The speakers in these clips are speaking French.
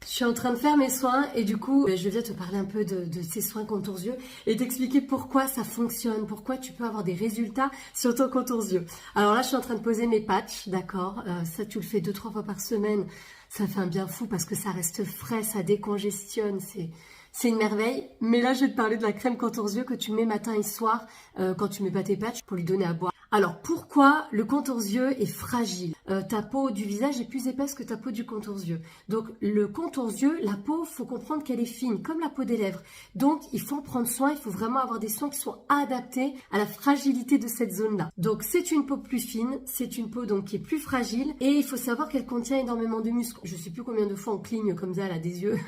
Je suis en train de faire mes soins et du coup, je viens te parler un peu de ces soins contours yeux et t'expliquer pourquoi ça fonctionne, pourquoi tu peux avoir des résultats sur ton contours yeux. Alors là, je suis en train de poser mes patchs, d'accord. Ça, tu le fais 2-3 fois par semaine. Ça fait un bien fou parce que ça reste frais, ça décongestionne, c'est une merveille. Mais là, je vais te parler de la crème contours yeux que tu mets matin et soir quand tu mets pas tes patchs pour lui donner à boire. Alors pourquoi le contours yeux est fragile? Ta peau du visage est plus épaisse que ta peau du contours yeux. Donc le contours yeux, la peau, faut comprendre qu'elle est fine, comme la peau des lèvres. Donc il faut en prendre soin, il faut vraiment avoir des soins qui sont adaptés à la fragilité de cette zone-là. Donc c'est une peau plus fine, c'est une peau donc qui est plus fragile et il faut savoir qu'elle contient énormément de muscles. Je sais plus combien de fois on cligne comme ça là des yeux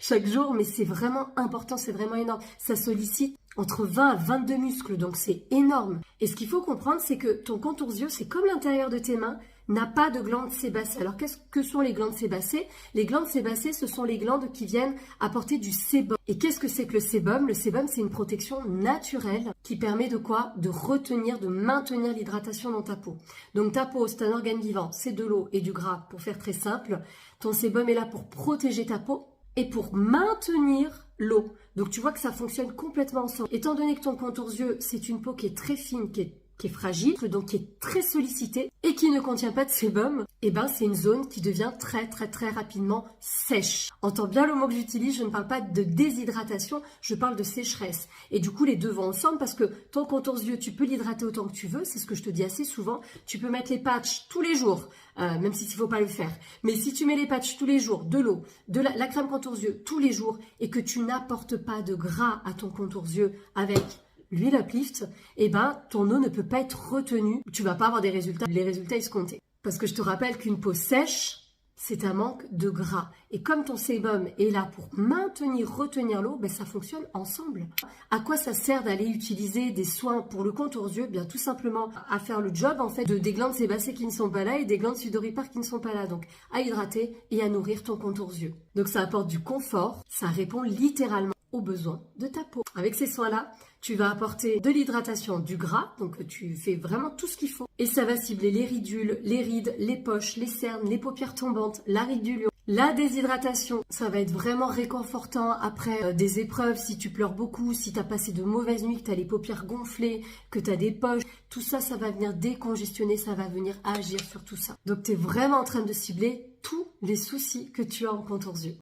chaque jour, mais c'est vraiment important, c'est vraiment énorme. Ça sollicite entre 20 à 22 muscles, donc c'est énorme. Et ce qu'il faut comprendre, c'est que ton contours yeux, c'est comme l'intérieur de tes mains, n'a pas de glandes sébacées. Alors qu'est-ce que sont les glandes sébacées? Les glandes sébacées, ce sont les glandes qui viennent apporter du sébum. Et qu'est-ce que c'est que le sébum? Le sébum, c'est une protection naturelle qui permet de quoi? De retenir, de maintenir l'hydratation dans ta peau. Donc ta peau, c'est un organe vivant, c'est de l'eau et du gras, pour faire très simple. Ton sébum est là pour protéger ta peau et pour maintenir l'eau. Donc tu vois que ça fonctionne complètement ensemble. Étant donné que ton contours yeux, c'est une peau qui est très fine, qui est fragile, donc qui est très sollicitée et qui ne contient pas de sébum, et ben c'est une zone qui devient très rapidement sèche. Entends bien le mot que j'utilise, je ne parle pas de déshydratation, je parle de sécheresse. Et du coup les deux vont ensemble parce que ton contours yeux, tu peux l'hydrater autant que tu veux, c'est ce que je te dis assez souvent. Tu peux mettre les patchs tous les jours, même s'il ne faut pas le faire. Mais si tu mets les patchs tous les jours, de l'eau, de la crème contours yeux tous les jours et que tu n'apportes pas de gras à ton contours yeux avec l'huile Uplift, eh ben, ton eau ne peut pas être retenue. Tu vas pas avoir les résultats escomptés. Parce que je te rappelle qu'une peau sèche, c'est un manque de gras. Et comme ton sébum est là pour retenir l'eau, ben ça fonctionne ensemble. À quoi ça sert d'aller utiliser des soins pour le contours yeux? Bien tout simplement à faire le job en fait des glandes sébacées qui ne sont pas là et des glandes sudoripares qui ne sont pas là. Donc à hydrater et à nourrir ton contours yeux. Donc ça apporte du confort, ça répond littéralement aux besoins de ta peau. Avec ces soins-là, tu vas apporter de l'hydratation, du gras, donc tu fais vraiment tout ce qu'il faut. Et ça va cibler les ridules, les rides, les poches, les cernes, les paupières tombantes, la ride du lion. La déshydratation, ça va être vraiment réconfortant après des épreuves, si tu pleures beaucoup, si tu as passé de mauvaises nuits, que tu as les paupières gonflées, que tu as des poches, tout ça, ça va venir décongestionner, ça va venir agir sur tout ça. Donc tu es vraiment en train de cibler tous les soucis que tu as en contours yeux.